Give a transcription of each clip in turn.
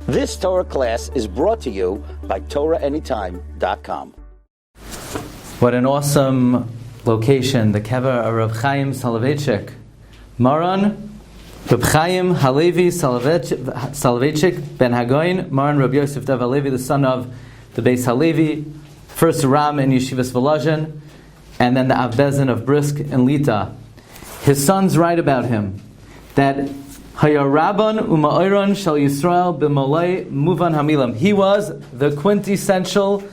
This Torah class is brought to you by TorahAnytime.com. What an awesome location, the Kever of Reb Chaim Soloveitchik. Maran, Reb Chaim Halevi Soloveitchik ben Hagoyin, Maran Reb Yosef Dev Halevi, the son of the Beis Halevi, first Ram in Yeshivas Volozhin, and then the Avbezin of Brisk and Lita. His sons write about him that Hayaraban Uma'oron Shal Yisrael B'molei Muvan Hamilam. He was the quintessential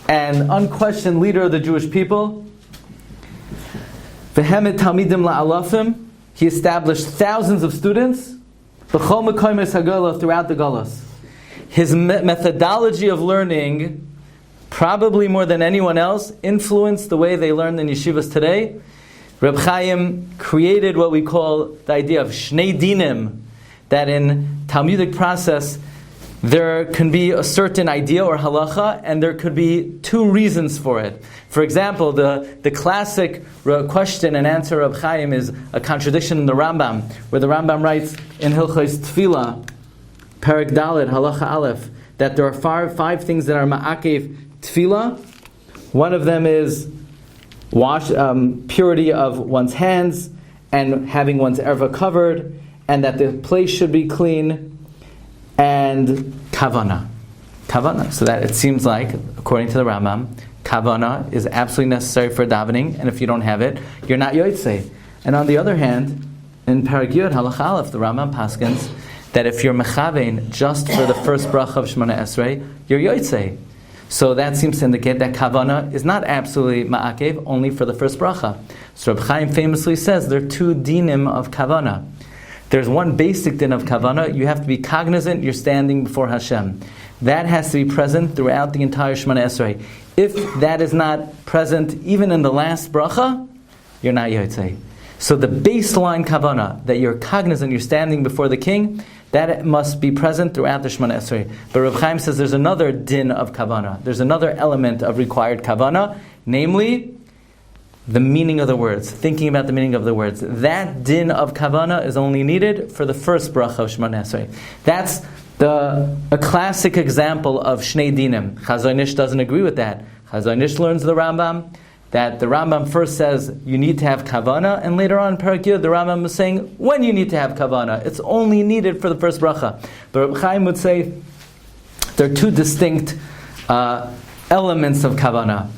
and unquestioned leader of the Jewish people. V'hemet Talmidim La'alafim. He established thousands of students B'chol Mekoymes HaGolos throughout the Golos. His methodology of learning, probably more than anyone else, influenced the way they learn in yeshivas today. Reb Chaim created what we call the idea of Shnei Dinim, that in Talmudic process there can be a certain idea or halacha, and there could be two reasons for it. For example, the classic question and answer of Reb Chaim is a contradiction in the Rambam, where the Rambam writes in Hilchos Tefillah, Perek Dalet, Halacha Aleph, that there are five things that are ma'akev tefillah. One of them is purity of one's hands and having one's erva covered, and that the place should be clean, and kavana. So that it seems like, according to the Rambam, kavana is absolutely necessary for davening, and if you don't have it, you're not yotzei. And on the other hand, in Perek Yud Halacha Aleph, the Rambam paskins that if you're mechavein just for the first bracha of Shemona Esrei, you're yotzei. So that seems to indicate that kavana is not absolutely ma'akev, only for the first bracha. So Reb Chaim famously says there are two dinim of kavana. There's one basic din of kavana. You have to be cognizant you're standing before Hashem. That has to be present throughout the entire Shemona Esrei. If that is not present even in the last bracha, you're not yotzei. So the baseline kavana, that you're cognizant you're standing before the king, that must be present throughout the Shemona Esrei. But Reb Chaim says there's another din of kavana. There's another element of required kavana, namely the meaning of the words, thinking about the meaning of the words. That din of kavana is only needed for the first bracha of Shemona Esrei. That's a classic example of Shnei Dinim. Chazon Ish doesn't agree with that. Chazon Ish learns the Rambam, that the Rambam first says you need to have kavana, and later on in Perek Yud the Rambam is saying when you need to have kavana. It's only needed for the first bracha. But Reb Chaim would say there are two distinct elements of kavana.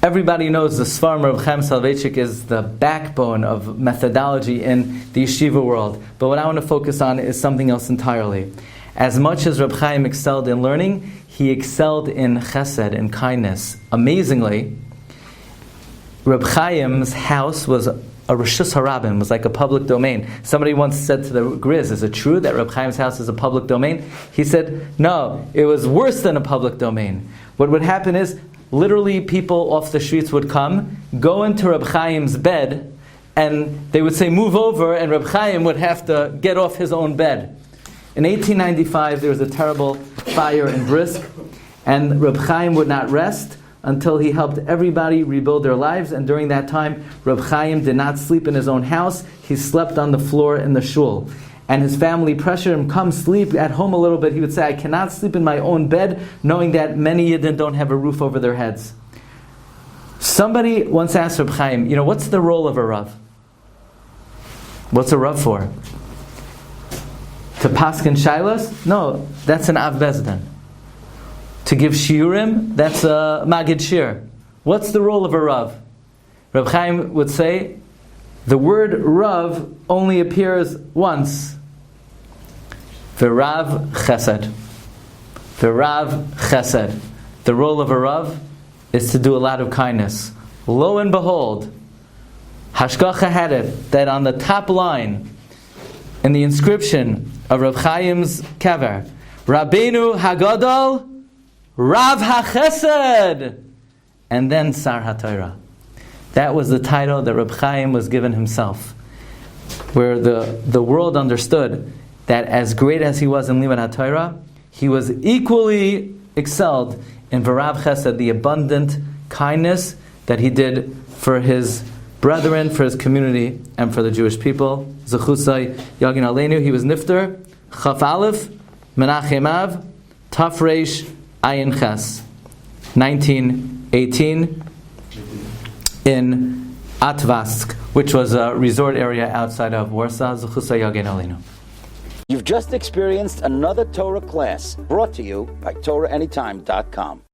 Everybody knows the Svarim of Reb Chaim Soloveitchik is the backbone of methodology in the yeshiva world. But what I want to focus on is something else entirely. As much as Reb Chaim excelled in learning, he excelled in chesed, in kindness. Amazingly, Reb Chaim's house was a Reshus Harabim, was like a public domain. Somebody once said to the Grizz, is it true that Reb Chaim's house is a public domain? He said, no, it was worse than a public domain. What would happen is, literally people off the streets would come, go into Reb Chaim's bed, and they would say, move over, and Reb Chaim would have to get off his own bed. In 1895, there was a terrible fire in Brisk, and Reb Chaim would not rest until he helped everybody rebuild their lives. And during that time, Reb Chaim did not sleep in his own house. He slept on the floor in the shul. And his family pressured him, come sleep at home a little bit. He would say, I cannot sleep in my own bed, knowing that many Yidden don't have a roof over their heads. Somebody once asked Reb Chaim, what's the role of a Rav? What's a Rav for? To paskin shailas? No, that's an Av Bezdin. To give Shiurim? That's a Maggid Shir. What's the role of a Rav? Reb Chaim would say, the word Rav only appears once. V'Rav Chesed. V'Rav Chesed. The role of a Rav is to do a lot of kindness. Lo and behold, Hashgacha had it that on the top line in the inscription of Reb Chaim's Kever, Rabbeinu Hagadol, Rav HaChesed, and then Sar HaTorah. That was the title that Reb Chaim was given himself, where the world understood that as great as he was in Limud HaTorah, he was equally excelled in V'Rav Chesed, the abundant kindness that he did for his brethren, for his community, and for the Jewish people. Zechusai Yagin Aleinu, he was Nifter, Chaf Aleph, Menachem Av, Tafresh Ayin Ches, 1918, in Atvask, which was a resort area outside of Warsaw. Zechusa Yagen Alinu. You've just experienced another Torah class brought to you by TorahAnytime.com.